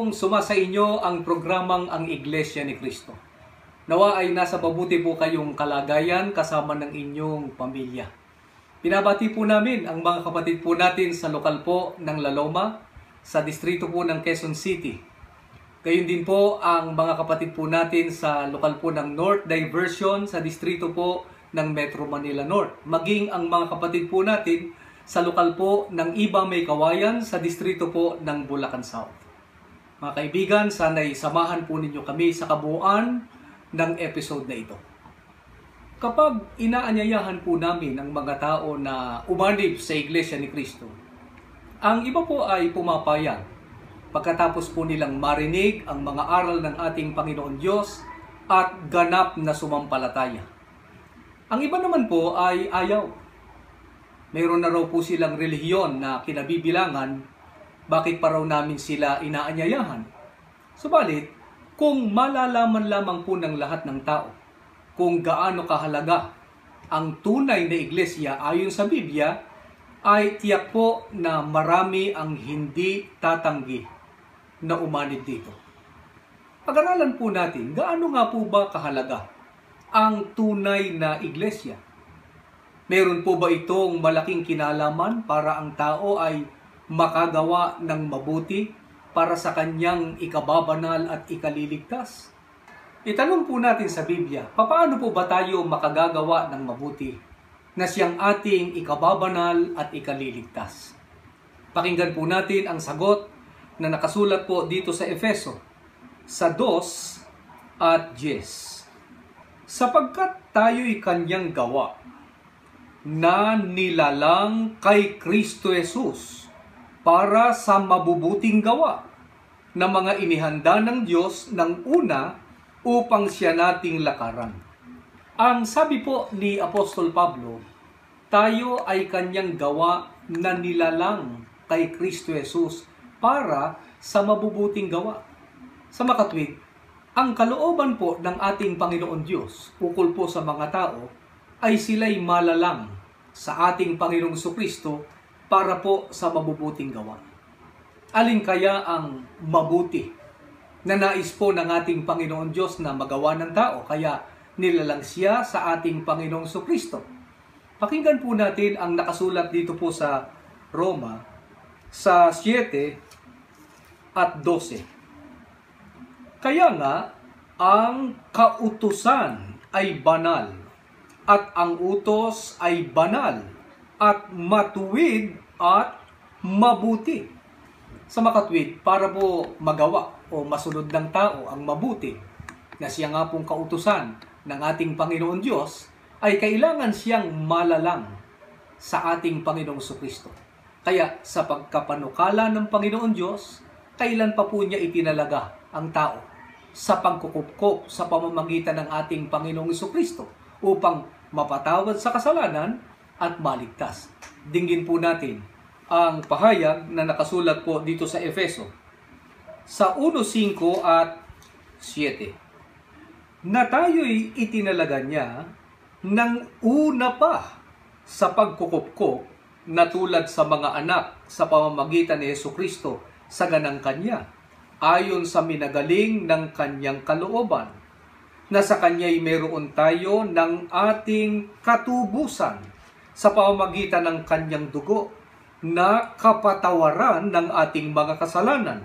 pong sumasa inyo ang programang Ang Iglesia ni Cristo. Nawa ay nasa mabuti po kayong kalagayan kasama ng inyong pamilya. Pinabati po namin ang mga kapatid po natin sa lokal po ng La Loma, sa distrito po ng Quezon City. Gayon din po ang mga kapatid po natin sa lokal po ng North Diversion, sa distrito po ng Metro Manila North. Maging ang mga kapatid po natin sa lokal po ng Iba May Kawayan, sa distrito po ng Bulacan South. Mga kaibigan, sana'y samahan po ninyo kami sa kabuuan ng episode na ito. Kapag inaanyayahan po namin ang mga tao na umanib sa Iglesia ni Cristo, ang iba po ay pumapayag pagkatapos po nilang marinig ang mga aral ng ating Panginoon Diyos at ganap na sumampalataya. Ang iba naman po ay ayaw. Mayroon na raw po silang relihiyon na kinabibilangan, bakit pa raw namin sila inaanyayahan? Subalit, kung malalaman lamang po ng lahat ng tao kung gaano kahalaga ang tunay na iglesia ayon sa Biblia, ay tiyak po na marami ang hindi tatanggi na umanib dito. Pag-aralan po natin, gaano nga po ba kahalaga ang tunay na iglesia? Meron po ba itong malaking kinalaman para ang tao ay makagawa ng mabuti para sa kanyang ikababanal at ikaliligtas? Itanong po natin sa Biblia, paano po ba tayo makagagawa ng mabuti na siyang ating ikababanal at ikaliligtas? Pakinggan po natin ang sagot na nakasulat po dito sa Efeso, sa 2 at 10. Sapagkat tayo'y kanyang gawa, na nilalang kay Kristo Jesus para sa mabubuting gawa na mga inihanda ng Diyos ng una upang siya nating lakaran. Ang sabi po ni Apostol Pablo, tayo ay kanyang gawa na nilalang kay Kristo Jesus para sa mabubuting gawa. Sa makatwid, ang kalooban po ng ating Panginoon Diyos ukol po sa mga tao ay sila'y malalang sa ating Panginoong Jesucristo para po sa mabubuting gawa. Alin kaya ang mabuti na nais po ng ating Panginoon Diyos na magawa ng tao, kaya nilalang siya sa ating Panginoong Jesucristo? Pakinggan po natin ang nakasulat dito po sa Roma, sa 7 at 12. Kaya nga, ang kautusan ay banal, at ang utos ay banal, at matuwid at mabuti. Sa makatwid, para po magawa o masunod ng tao ang mabuti, na siya nga pong kautusan ng ating Panginoon Diyos, ay kailangan siyang malalang sa ating Panginoong Jesucristo. Kaya sa pagkapanukala ng Panginoon Diyos, kailan pa po niya itinalaga ang tao sa pagkukupkop sa pamamagitan ng ating Panginoong Jesucristo upang mapatawad sa kasalanan at maligtas. Dinggin po natin ang pahayag na nakasulat po dito sa Efeso, sa 1:5 at 7. Na tayo'y itinalaga niya ng una pa sa pagkukupkop na tulad sa mga anak sa pamamagitan ni Jesucristo sa ganang kanya, ayon sa minagaling ng kanyang kalooban, na sa kanya'y meron tayo ng ating katubusan sa pamamagitan ng kanyang dugo, na kapatawaran ng ating mga kasalanan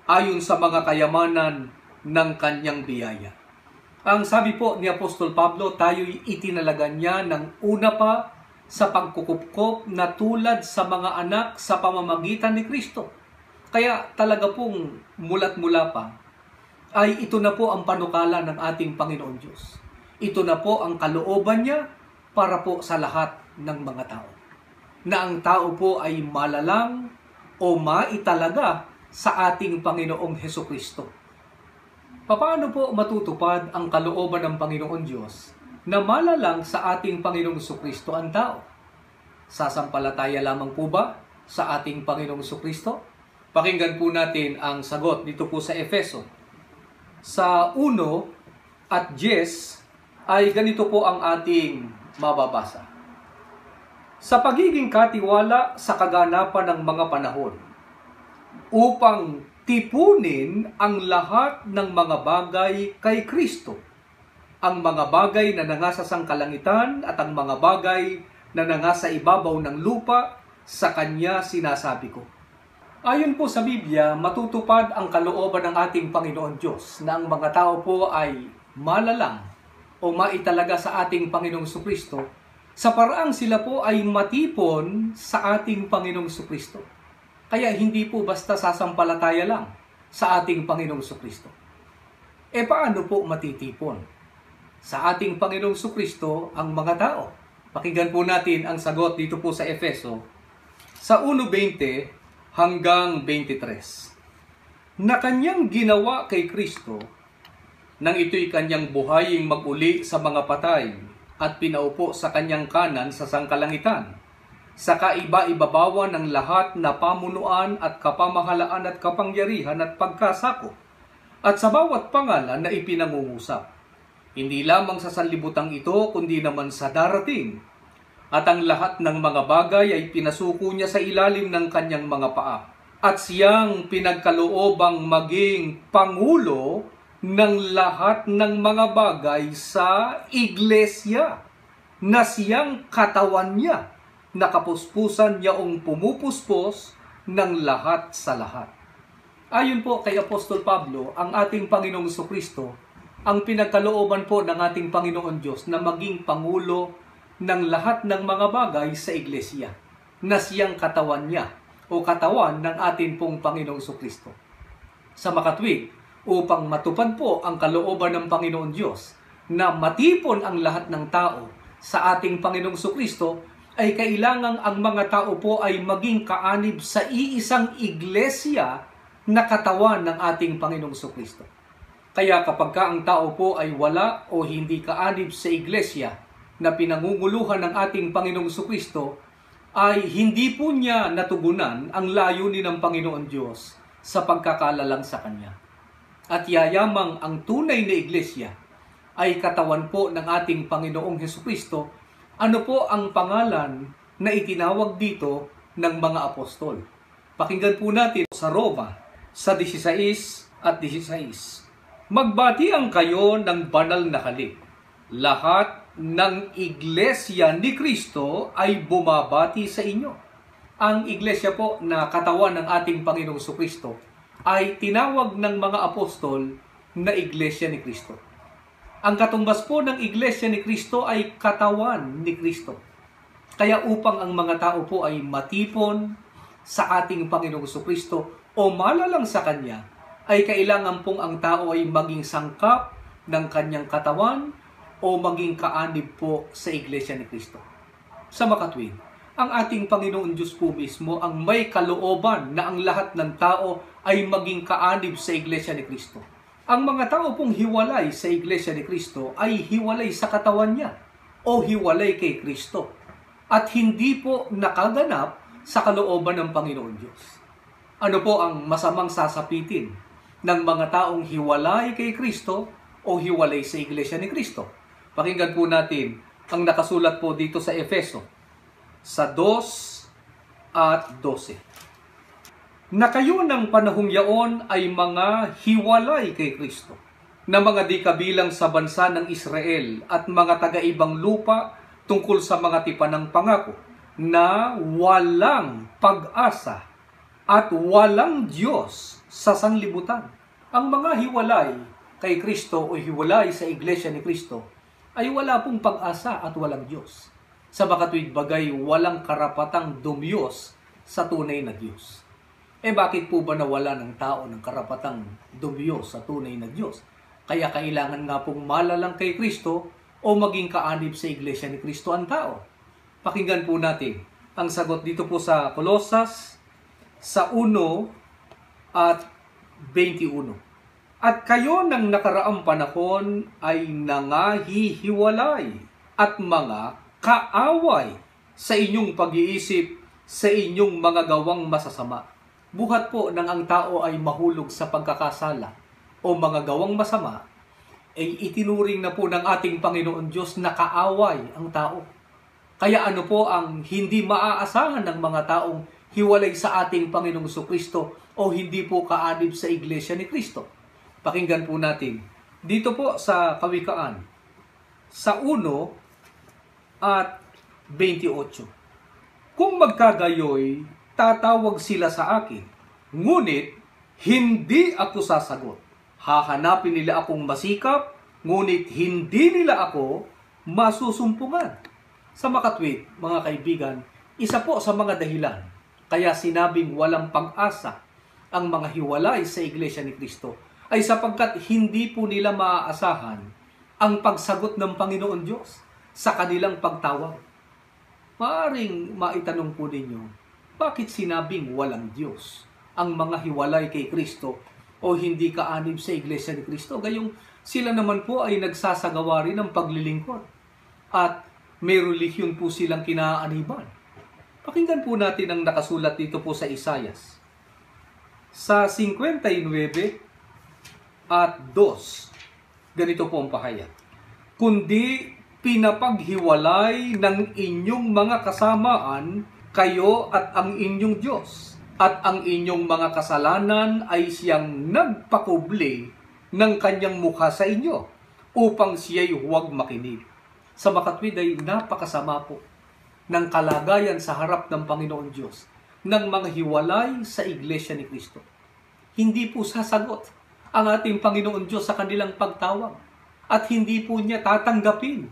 ayon sa mga kayamanan ng kanyang biyaya. Ang sabi po ni Apostol Pablo, tayo'y itinalaga niya ng una pa sa pagkukupkop na tulad sa mga anak sa pamamagitan ni Kristo. Kaya talaga pong mulat-mula pa, ay ito na po ang panukala ng ating Panginoon Diyos. Ito na po ang kalooban niya para po sa lahat ng mga tao. Na ang tao po ay malalang o maitalaga sa ating Panginoong Hesukristo. Paano po matutupad ang kalooban ng Panginoon Diyos na malalang sa ating Panginoong Hesukristo ang tao? Sasampalataya lamang po ba sa ating Panginoong Hesukristo? Pakinggan po natin ang sagot dito po sa Efeso. Sa 1 at 10 ay ganito po ang ating mababasa. Sa pagiging katiwala sa kaganapan ng mga panahon, upang tipunin ang lahat ng mga bagay kay Kristo. Ang mga bagay na nangasa sa kalangitan at ang mga bagay na nangasa ibabaw ng lupa, sa Kanya sinasabi ko. Ayon po sa Biblia, matutupad ang kalooban ng ating Panginoon Diyos na ang mga tao po ay malalang o maitalaga sa ating Panginoong Kristo sa paraang sila po ay matipon sa ating Panginoong Kristo. Kaya hindi po basta sasampalataya lang sa ating Panginoong Kristo. E paano po matitipon sa ating Panginoong Kristo ang mga tao? Pakinggan po natin ang sagot dito po sa Efeso sa 1:20 hanggang 23. Na Kanyang ginawa kay Kristo nang ito'y Kanyang buhaying mag-uli sa mga patay at pinaupo sa Kanyang kanan sa sangkalangitan, sa kaiba-ibabawan ng lahat na pamunuan at kapamahalaan at kapangyarihan at pagkasakop, at sa bawat pangalan na ipinangungusap, hindi lamang sa sanlibutang ito kundi naman sa darating. At ang lahat ng mga bagay ay pinasuko niya sa ilalim ng Kanyang mga paa. At siyang pinagkaloobang maging Pangulo ng lahat ng mga bagay sa Iglesia, na siyang katawan niya, na kapuspusan niyaong pumupuspos ng lahat sa lahat. Ayon po kay Apostol Pablo, ang ating Panginoong Kristo, ang pinagkalooban po ng ating Panginoon Diyos na maging Pangulo ng lahat ng mga bagay sa Iglesia, na siyang katawan niya o katawan ng ating pong Panginoong Kristo. Sa makatwid, upang matupad po ang kalooban ng Panginoon Diyos na matipon ang lahat ng tao sa ating Panginoong Kristo, ay kailangang ang mga tao po ay maging kaanib sa iisang Iglesia na katawan ng ating Panginoong Kristo. Kaya kapag ang tao po ay wala o hindi kaanib sa Iglesia na pinangunguluhan ng ating Panginoong Kristo, ay hindi po niya natugunan ang layunin ng Panginoon Diyos sa pagkakalalang sa Kanya. At yayamang ang tunay na Iglesia ay katawan po ng ating Panginoong Kristo. Ano po ang pangalan na itinawag dito ng mga apostol? Pakinggan po natin sa Roma sa 16 at 16. Magbatian kayo ng banal na halik. Lahat ng Iglesia ni Kristo ay bumabati sa inyo. Ang Iglesia po na katawan ng ating Panginoong Kristo ay tinawag ng mga apostol na Iglesia ni Kristo. Ang katumbas po ng Iglesia ni Kristo ay katawan ni Kristo. Kaya upang ang mga tao po ay matipon sa ating Panginoong Kristo o malalang sa Kanya, ay kailangan pong ang tao ay maging sangkap ng Kanyang katawan o maging kaanib po sa Iglesia ni Kristo. Sa makatwid, ang ating Panginoon Diyos po mismo ang may kalooban na ang lahat ng tao ay maging kaanib sa Iglesia ni Kristo. Ang mga tao pong hiwalay sa Iglesia ni Kristo ay hiwalay sa katawan niya o hiwalay kay Kristo at hindi po nakaganap sa kalooban ng Panginoon Diyos. Ano po ang masamang sasapitin ng mga taong hiwalay kay Kristo o hiwalay sa Iglesia ni Kristo? Pakinggan po natin ang nakasulat po dito sa Efeso sa 2 at 12. Na kayo ng panahong yaon ay mga hiwalay kay Kristo, na mga di kabilang sa bansa ng Israel at mga taga-ibang lupa tungkol sa mga tipan ng pangako, na walang pag-asa at walang Diyos sa sanlibutan. Ang mga hiwalay kay Kristo o hiwalay sa Iglesia ni Kristo ay wala pong pag-asa at walang Diyos. Sa makatwid bagay, walang karapatang dumiyos sa tunay na Diyos. Bakit po ba nawala ng tao ng karapatang dumiyos sa tunay na Diyos? Kaya kailangan nga pong malalang kay Kristo o maging kaanib sa Iglesia ni Kristo ang tao. Pakinggan po natin ang sagot dito po sa Kolosas sa 1 at 21. At kayo ng nakaraang panahon ay nangahihiwalay at mga kaaway sa inyong pag-iisip, sa inyong mga gawang masasama. Buhat po nang ang tao ay mahulog sa pagkakasala o mga gawang masama, ay itinuring na po ng ating Panginoon Diyos na kaaway ang tao. Kaya ang hindi maaasahan ng mga taong hiwalay sa ating Panginoong Kristo o o hindi po kaanib sa Iglesia ni Kristo? Pakinggan po natin. Dito po sa Kawikaan, sa 1 at 28. Kung magkagayoy, tatawag sila sa akin, ngunit hindi ako sasagot. Hahanapin nila akong masikap, ngunit hindi nila ako masusumpungan. Sa makatwid, mga kaibigan, isa po sa mga dahilan kaya sinabing walang pag-asa ang mga hiwalay sa Iglesia ni Kristo ay sapagkat hindi po nila maaasahan ang pagsagot ng Panginoon Diyos sa kanilang pagtawag. Maaring maitanong po ninyo, bakit sinabing walang Diyos ang mga hiwalay kay Kristo o hindi kaanib sa Iglesia ni Kristo? Gayong sila naman po ay nagsasagawa rin ng paglilingkod at may relihiyon po silang kinaaniban. Pakinggan po natin ang nakasulat dito po sa Isayas. Sa 59 at 2, ganito po ang pahayag. Kundi pinapaghiwalay ng inyong mga kasamaan kayo at ang inyong Diyos, at ang inyong mga kasalanan ay siyang nagpakubli ng kanyang mukha sa inyo upang siya'y huwag makinig. Sa makatwid ay napakasama po ng kalagayan sa harap ng Panginoon Diyos ng mga hiwalay sa Iglesia ni Kristo. Hindi po sasagot ang ating Panginoon Diyos sa kanilang pagtawag at hindi po niya tatanggapin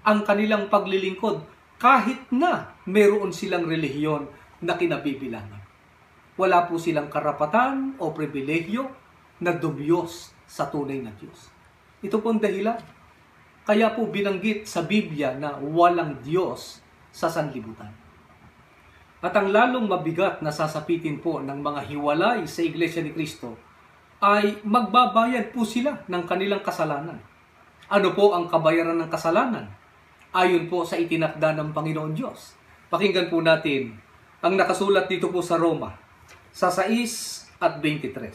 ang kanilang paglilingkod kahit na meron silang relihiyon na kinabibilangan. Wala po silang karapatan o pribilehyo na dumiyos sa tunay na Diyos. Ito pong dahilan. Kaya po binanggit sa Biblia na walang Diyos sa sanlibutan. At ang lalong mabigat na sasapitin po ng mga hiwalay sa Iglesia ni Kristo ay magbabayad po sila ng kanilang kasalanan. Ano po ang kabayaran ng kasalanan? Ayon po sa itinakda ng Panginoon Diyos. Pakinggan po natin ang nakasulat dito po sa Roma, sa 6 at 23.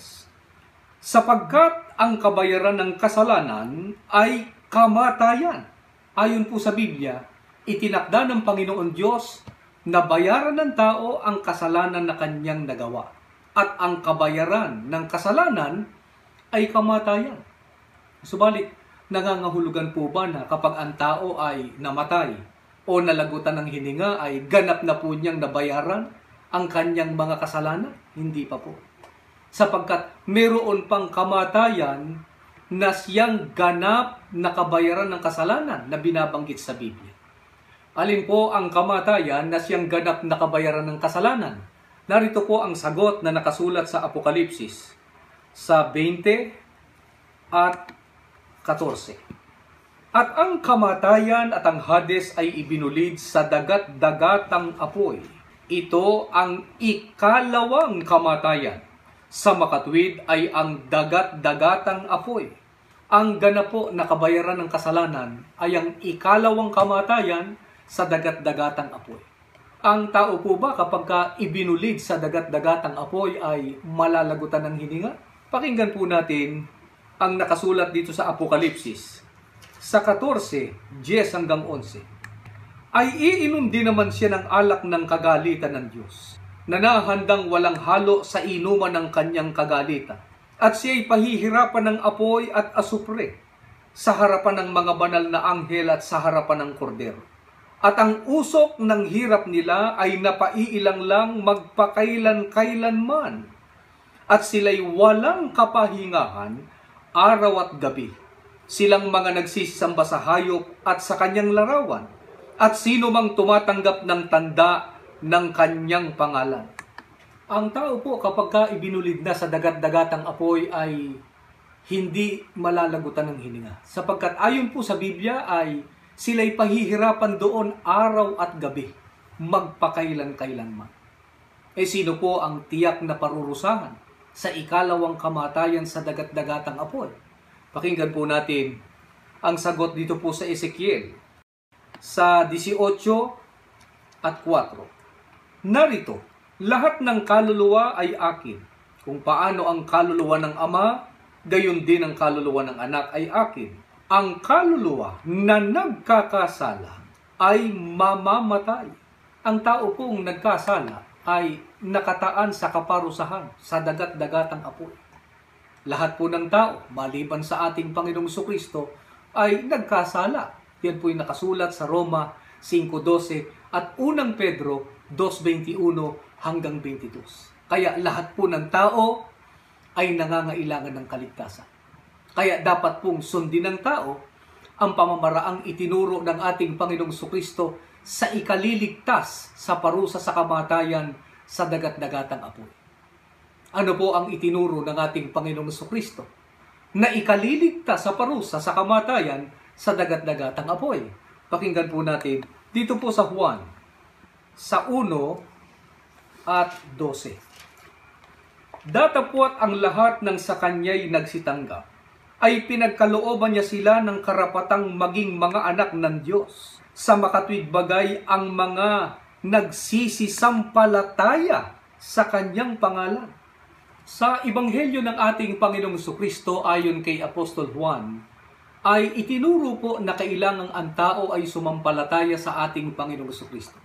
Sapagkat ang kabayaran ng kasalanan ay kamatayan. Ayon po sa Biblia, itinakda ng Panginoon Diyos na bayaran ng tao ang kasalanan na kanyang nagawa. At ang kabayaran ng kasalanan ay kamatayan. Subalit, nangangahulugan po ba na kapag ang tao ay namatay o nalagutan ng hininga ay ganap na po niyang nabayaran ang kanyang mga kasalanan? Hindi pa po. Sapagkat meron pang kamatayan na siyang ganap na kabayaran ng kasalanan na binabanggit sa Biblia. Alin po ang kamatayan na siyang ganap na kabayaran ng kasalanan? Narito po ang sagot na nakasulat sa Apokalipsis sa 20 at 14. At ang kamatayan at ang Hades ay ibinulid sa dagat-dagatang apoy. Ito ang ikalawang kamatayan. Sa makatwid ay ang dagat-dagatang apoy. Ang ganap po na kabayaran ng kasalanan ay ang ikalawang kamatayan sa dagat-dagatang apoy. Ang tao po ba kapag ibinulid sa dagat-dagatang apoy ay malalagutan ng hininga? Pakinggan po natin ang nakasulat dito sa Apokalipsis. Sa 14, 10 hanggang 11. Ay iinom din naman siya ng alak ng kagalitan ng Diyos, na nahandang walang halo sa inuman ng kanyang kagalitan. At siya'y pahihirapan ng apoy at asupre sa harapan ng mga banal na anghel at sa harapan ng kordero. At ang usok ng hirap nila ay napaiilang lang magpakailan-kailanman. At sila'y walang kapahingahan araw at gabi. Silang mga nagsisamba sa hayop at sa kanyang larawan. At sino mang tumatanggap ng tanda ng kanyang pangalan. Ang tao po kapag ibinulid na sa dagat-dagatang apoy ay hindi malalagutan ng hininga. Sapagkat ayon po sa Biblia ay sila'y pahihirapan doon araw at gabi, magpakailan-kailanman. Sino po ang tiyak na parurusahan sa ikalawang kamatayan sa dagat-dagatang apoy? Pakinggan po natin ang sagot dito po sa Ezekiel, sa 18 at 4. Narito, lahat ng kaluluwa ay akin. Kung paano ang kaluluwa ng Ama, gayon din ang kaluluwa ng Anak ay akin. Ang kaluluwa na nagkakasala ay mamamatay. Ang tao pong nagkasala ay nakataan sa kaparusahan sa dagat-dagatang apoy. Lahat po ng tao, maliban sa ating Panginoong Jesucristo, ay nagkasala. Yan po yung nakasulat sa Roma 5:12 at 1 Pedro 2:21 hanggang 22. Kaya lahat po ng tao ay nangangailangan ng kaligtasan. Kaya dapat pong sundin ng tao ang pamamaraang itinuro ng ating Panginoong Jesucristo sa ikaliligtas sa parusa sa kamatayan sa dagat-dagatang apoy. Ano po ang itinuro ng ating Panginoong Jesucristo? Na ikaliligtas sa parusa sa kamatayan sa dagat-dagatang apoy. Pakinggan po natin dito po sa Juan, sa 1 at 12. Datapwat ang lahat ng sa kanya'y nagsitanggap, ay pinagkalooban niya sila ng karapatang maging mga anak ng Diyos. Sa makatwid bagay ang mga nagsisisampalataya sa kanyang pangalan. Sa Ebanghelyo ng ating Panginoong Jesucristo ayon kay Apostol Juan, ay itinuro po na kailangang ang tao ay sumampalataya sa ating Panginoong Jesucristo.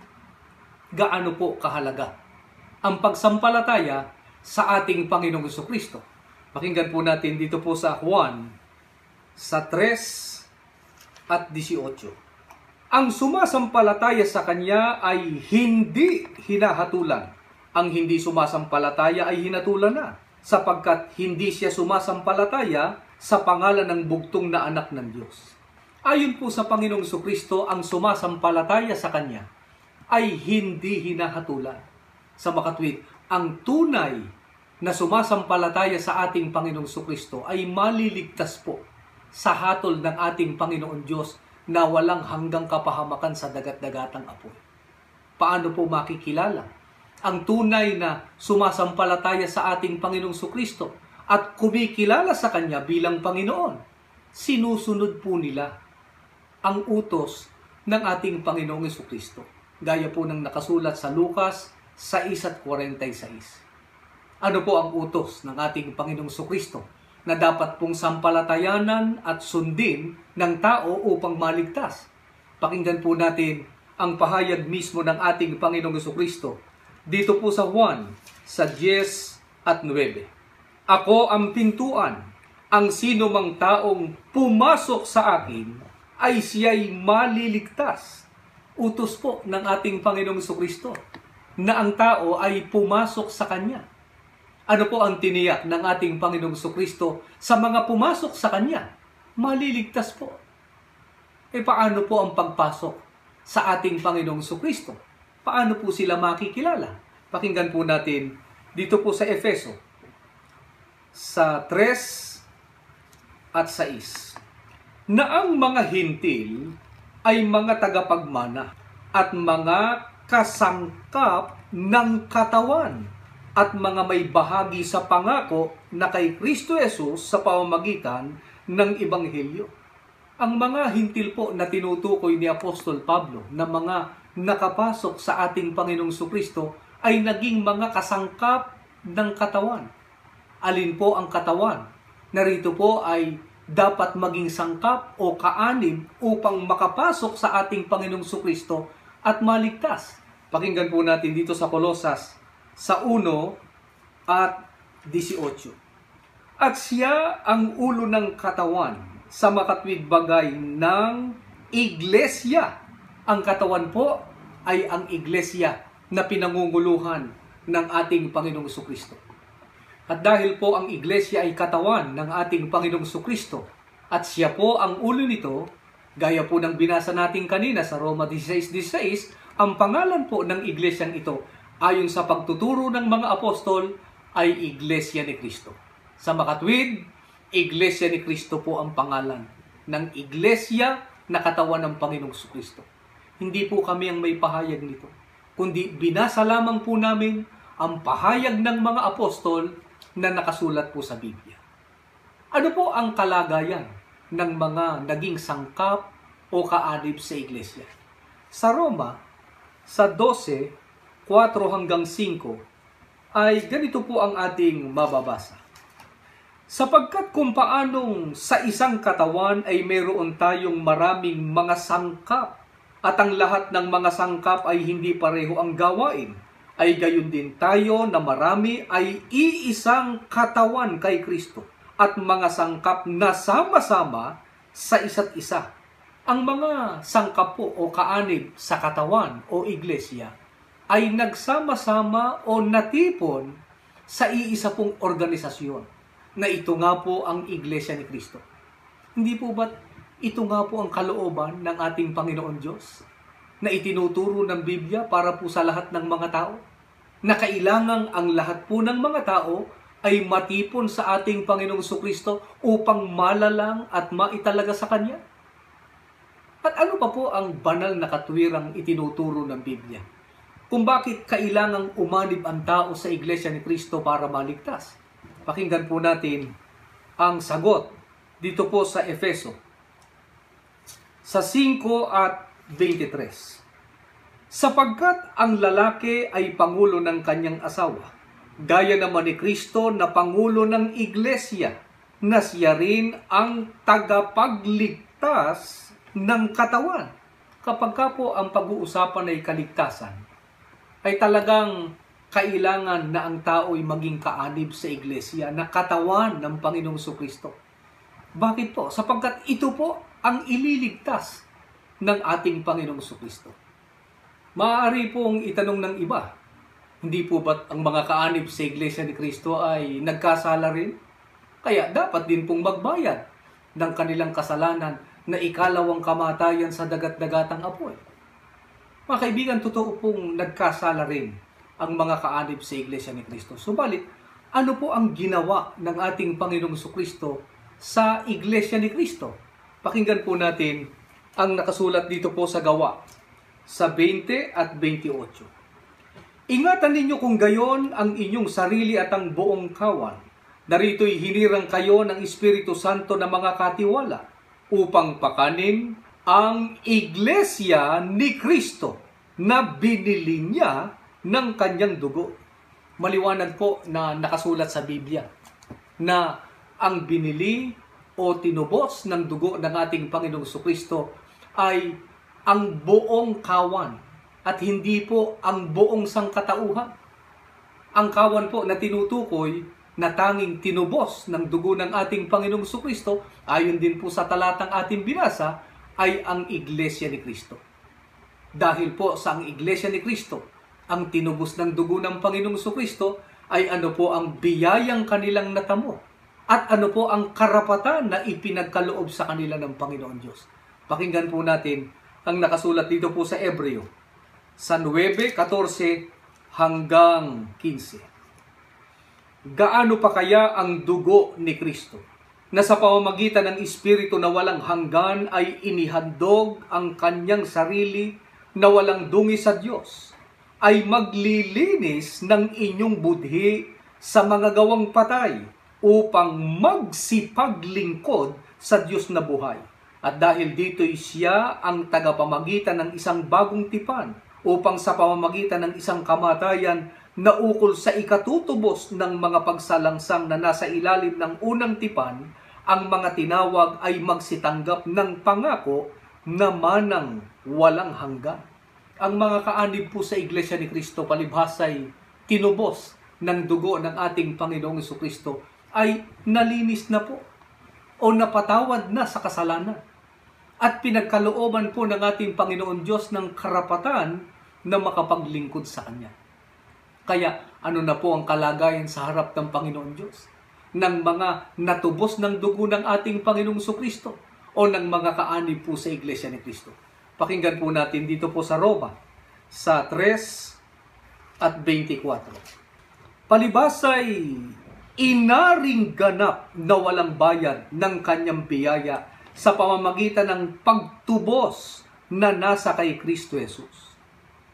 Gaano po kahalaga ang pagsampalataya sa ating Panginoong Jesucristo? Pakinggan po natin dito po sa Juan, sa 3 at 18. Ang sumasampalataya sa Kanya ay hindi hinahatulan. Ang hindi sumasampalataya ay hinatulan na, sapagkat hindi siya sumasampalataya sa pangalan ng bugtong na anak ng Diyos. Ayon po sa Panginoong Jesucristo, ang sumasampalataya sa Kanya ay hindi hinahatulan. Sa makatwid, ang tunay na sumasampalataya sa ating Panginoong Jesucristo ay maliligtas po sa hatol ng ating Panginoon Diyos na walang hanggang kapahamakan sa dagat-dagatang apoy. Paano po makikilala ang tunay na sumasampalataya sa ating Panginoong Jesucristo at kumikilala sa Kanya bilang Panginoon? Sinusunod po nila ang utos ng ating Panginoong Jesucristo. Gaya po ng nakasulat sa Lucas 6:46. Ano po ang utos ng ating Panginoong Jesucristo na dapat pong sampalatayanan at sundin ng tao upang maligtas? Pakinggan po natin ang pahayag mismo ng ating Panginoong Jesucristo dito po sa Juan, sa 10 at 9. Ako ang pintuan, ang sino mang taong pumasok sa akin ay siya'y maliligtas. Utos po ng ating Panginoong Jesucristo na ang tao ay pumasok sa Kanya. Ano po ang tiniyak ng ating Panginoong Jesucristo sa mga pumasok sa Kanya? Maliligtas po. Paano po ang pagpasok sa ating Panginoong Jesucristo? Paano po sila makikilala? Pakinggan po natin dito po sa Efeso, sa 3 at 6. Na ang mga hintil ay mga tagapagmana at mga kasangkap ng katawan at mga may bahagi sa pangako na kay Kristo Jesus sa pamamagitan ng Ebanghelyo. Ang mga hintil po na tinutukoy ni Apostol Pablo na mga nakapasok sa ating Panginoong Jesucristo ay naging mga kasangkap ng katawan. Alin po ang katawan? Narito po ay dapat maging sangkap o kaanib upang makapasok sa ating Panginoong Jesucristo at maligtas. Pakinggan po natin dito sa Kolosas sa 1 at 18. At siya ang ulo ng katawan sa makatwid bagay ng iglesia. Ang katawan po ay ang iglesia na pinangunguluhan ng ating Panginoong Jesucristo. At dahil po ang iglesia ay katawan ng ating Panginoong Jesucristo at siya po ang ulo nito, gaya po ng binasa natin kanina sa Roma 16:16, ang pangalan po ng iglesyang ito ayon sa pagtuturo ng mga apostol ay Iglesia ni Cristo. Sa makatwid, Iglesia ni Cristo po ang pangalan ng iglesia na katawan ng Panginoong Jesucristo. Hindi po kami ang may pahayag nito, kundi binasa lamang po namin ang pahayag ng mga apostol na nakasulat po sa Biblia. Ano po ang kalagayan ng mga naging sangkap o kaanib sa iglesia? Sa Roma, sa 12:4 hanggang 5, ay ganito po ang ating mababasa. Sapagkat kung paanong sa isang katawan ay mayroon tayong maraming mga sangkap at ang lahat ng mga sangkap ay hindi pareho ang gawain, ay gayon din tayo na marami ay iisang katawan kay Kristo at mga sangkap na sama-sama sa isa't isa. Ang mga sangkap po o kaanib sa katawan o iglesia ay nagsama-sama o natipon sa iisa pong organisasyon na ito nga po ang Iglesia ni Kristo. Hindi po ba't ito nga po ang kalooban ng ating Panginoon Diyos na itinuturo ng Biblia para po sa lahat ng mga tao? Na kailangang ang lahat po ng mga tao ay matipon sa ating Panginoong Kristo upang malalang at maitalaga sa Kanya? At ano pa po ang banal na katwirang itinuturo ng Biblia? Kung bakit kailangang umanib ang tao sa Iglesia ni Kristo para maligtas? Pakinggan po natin ang sagot dito po sa Efeso sa 5 at 23. Sapagkat ang lalaki ay pangulo ng kanyang asawa, gaya naman ni Kristo na pangulo ng Iglesia, na siya rin ang tagapagligtas ng katawan. Kapag ka po ang pag-uusapan ay kaligtasan, ay talagang kailangan na ang tao ay maging kaanib sa iglesia na katawan ng Panginoong Kristo. Bakit po? Sapagkat ito po ang ililigtas ng ating Panginoong Kristo. Maaari pong itanong ng iba, hindi po ba't ang mga kaanib sa iglesia ni Kristo ay nagkasala rin? Kaya dapat din pong magbayad ng kanilang kasalanan na ikalawang kamatayan sa dagat-dagatang apoy. Mga kaibigan, totoo pong nagkasala rin ang mga kaanib sa Iglesia ni Kristo. Subalit, ano po ang ginawa ng ating Panginoong Kristo sa Iglesia ni Kristo? Pakinggan po natin ang nakasulat dito po sa Gawa, sa 20 at 28. Ingatan ninyo kung gayon ang inyong sarili at ang buong kawan. Narito'y hinirang kayo ng Espiritu Santo na mga katiwala upang pakanin ang Iglesia ni Kristo na binili niya ng kanyang dugo. Maliwanag po na nakasulat sa Biblia na ang binili o tinubos ng dugo ng ating Panginoong Kristo ay ang buong kawan at hindi po ang buong sangkatauhan. Ang kawan po na tinutukoy na tanging tinubos ng dugo ng ating Panginoong Kristo, ayon din po sa talatang ating binasa, ay ang Iglesia ni Kristo. Dahil po sa ang Iglesia ni Kristo, ang tinubos ng dugo ng Panginoong Kristo, ay ano po ang biyayang kanilang natamo at ano po ang karapatan na ipinagkaloob sa kanila ng Panginoon Diyos. Pakinggan po natin ang nakasulat dito po sa Hebreo, sa 9:14 hanggang 15. Gaano pa kaya ang dugo ni Kristo, na sa pamamagitan ng Espiritu na walang hanggan ay inihandog ang kanyang sarili na walang dungi sa Diyos, ay maglilinis ng inyong budhi sa mga gawang patay upang magsipaglingkod sa Diyos na buhay. At dahil dito'y siya ang tagapamagitan ng isang bagong tipan upang sa pamamagitan ng isang kamatayan na ukol sa ikatutubos ng mga pagsalangsang na nasa ilalim ng unang tipan, ang mga tinawag ay magsitanggap ng pangako na manang walang hanggan. Ang mga kaanib po sa Iglesia ni Kristo, palibhasay tinubos ng dugo ng ating Panginoong Kristo, ay nalinis na po o napatawad na sa kasalanan. At pinagkalooban po ng ating Panginoon Diyos ng karapatan na makapaglingkod sa Kanya. Kaya ano na po ang kalagayan sa harap ng Panginoon Diyos ng mga natubos ng dugo ng ating Panginoong Kristo o ng mga kaanib po sa Iglesia ni Kristo. Pakinggan po natin dito po sa Roma, sa 3 at 24. Palibasay, inaring ganap na walang bayad ng kanyang biyaya sa pamamagitan ng pagtubos na nasa kay Kristo Jesus.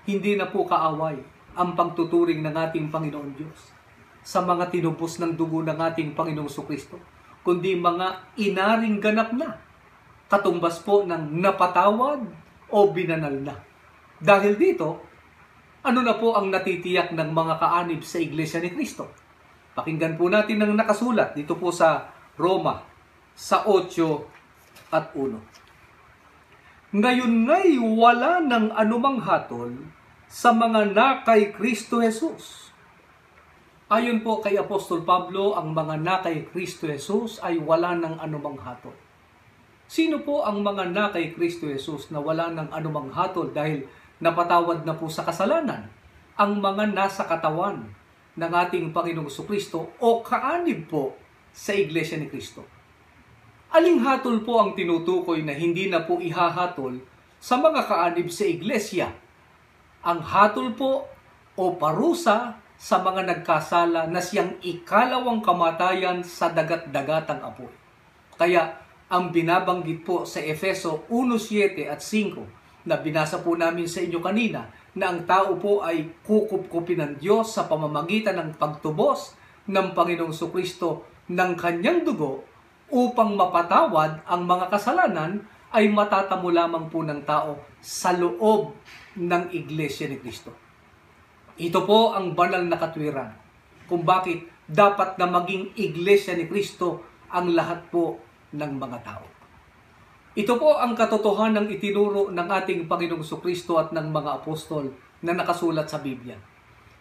Hindi na po kaaway ang pagtuturing ng ating Panginoon Diyos sa mga tinubos ng dugo ng ating Panginoong Kristo, kundi mga inaring ganap na, katumbas po ng napatawad o binanal na. Dahil dito, ano na po ang natitiyak ng mga kaanib sa Iglesia ni Kristo? Pakinggan po natin ang nakasulat dito po sa Roma, sa 8 at 1. Ngayon nga'y wala ng anumang hatol sa mga na kay Kristo Jesus. Ayon po kay Apostol Pablo, ang mga na kay Kristo Jesus ay wala ng anumang hatol. Sino po ang mga na kay Kristo Jesus na wala ng anumang hatol dahil napatawad na po sa kasalanan? Ang mga nasa katawan ng ating Panginoong Kristo o kaanib po sa Iglesia ni Kristo. Aling hatol po ang tinutukoy na hindi na po ihahatol sa mga kaanib sa Iglesia? Ang hatol po o parusa sa mga nagkasala na siyang ikalawang kamatayan sa dagat-dagatang apoy. Kaya ang binabanggit po sa Efeso 1:7 at 5 na binasa po namin sa inyo kanina na ang tao po ay kukupkupin ng Diyos sa pamamagitan ng pagtubos ng Panginoong Kristo ng kanyang dugo upang mapatawad ang mga kasalanan ay matatamo lamang po ng tao sa loob ng Iglesia ni Kristo. Ito po ang banal na katwiran kung bakit dapat na maging Iglesia ni Kristo ang lahat po ng mga tao. Ito po ang katotohanan ng itinuro ng ating Panginoong Kristo at ng mga apostol na nakasulat sa Biblia.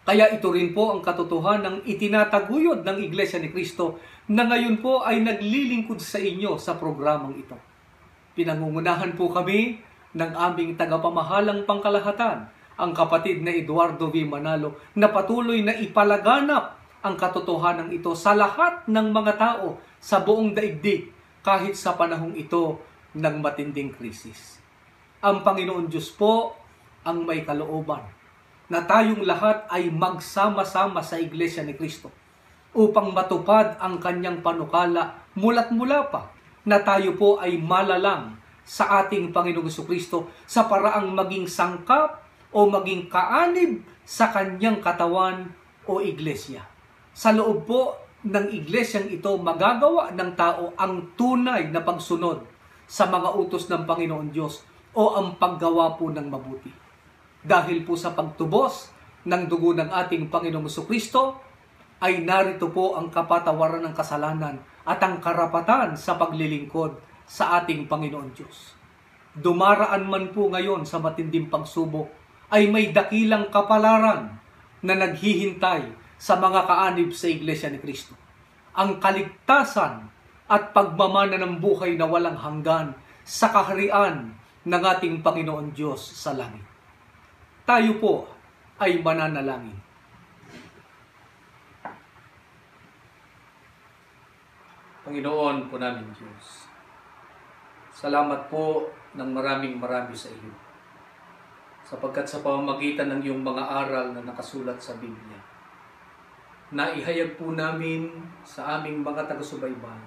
Kaya ito rin po ang katotohanan ng itinataguyod ng Iglesia ni Kristo na ngayon po ay naglilingkod sa inyo sa programang ito. Pinangungunahan po kami ng aming tagapamahalang pangkalahatan, ang kapatid na Eduardo V. Manalo, na patuloy na ipalaganap ang katotohanan ito sa lahat ng mga tao sa buong daigdig kahit sa panahong ito ng matinding krisis. Ang Panginoon Diyos po ang may kalooban na tayong lahat ay magsama-sama sa Iglesia ni Kristo upang matupad ang kanyang panukala mula't mula pa na tayo po ay malalang sa ating Panginoong Kristo sa paraang maging sangkap o maging kaanib sa kanyang katawan o iglesia. Sa loob po ng iglesyang ito, magagawa ng tao ang tunay na pagsunod sa mga utos ng Panginoon Diyos o ang paggawa po ng mabuti. Dahil po sa pagtubos ng dugo ng ating Panginoong Kristo, ay narito po ang kapatawaran ng kasalanan at ang karapatan sa paglilingkod sa ating Panginoon Diyos. Dumaraan man po ngayon sa matinding pagsubok, ay may dakilang kapalaran na naghihintay sa mga kaanib sa Iglesia ni Kristo. Ang kaligtasan at pagmamana ng buhay na walang hanggan sa kaharian ng ating Panginoon Diyos sa langit. Tayo po ay mananalangin. Panginoon po namin Diyos, salamat po ng maraming sa iyo, sapagkat sa pamamagitan ng iyong mga aral na nakasulat sa Biblia, naihayag po namin sa aming mga taga-subaybay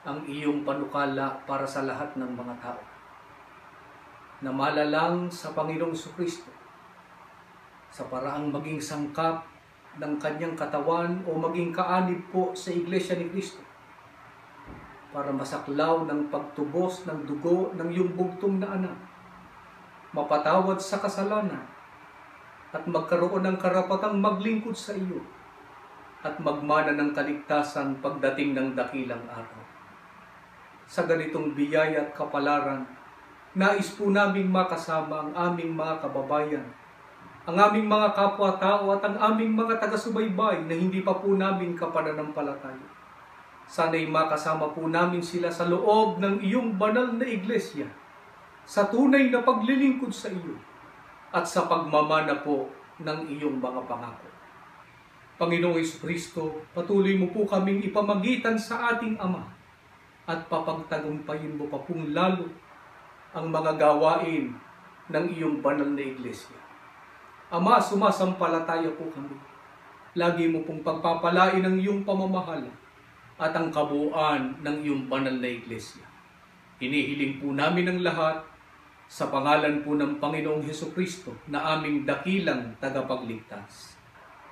ang iyong panukala para sa lahat ng mga tao na malalang sa Panginoong Kristo sa paraang maging sangkap ng kanyang katawan o maging kaanib po sa Iglesia ni Kristo para masaklaw ng pagtubos ng dugo ng iyong bugtong na anak, mapatawad sa kasalanan, at magkaroon ng karapatang maglingkod sa iyo, at magmana ng kaligtasan pagdating ng dakilang araw. Sa ganitong biyaya at kapalaran, nais po naming makasama ang aming mga kababayan, ang aming mga kapwa-tao at ang aming mga taga-subaybay na hindi pa po namin kapananampalataya. Sana'y makasama po namin sila sa loob ng iyong banal na iglesia, sa tunay na paglilingkod sa iyo, at sa pagmamana po ng iyong mga pangako. Panginoong Kristo, patuloy mo po kaming ipamagitan sa ating Ama, at papagtagumpayin mo pa pong lalo ang mga gawain ng iyong banal na iglesia. Ama, sumasampalataya po kami. Lagi mo pong pagpapalain ang iyong pamamahala at ang kabuuan ng iyong banal na iglesia. Hinihiling po namin ang lahat sa pangalan po ng Panginoong Hesukristo na aming dakilang tagapagligtas.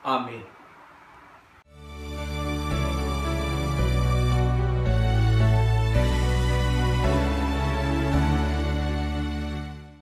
Amen.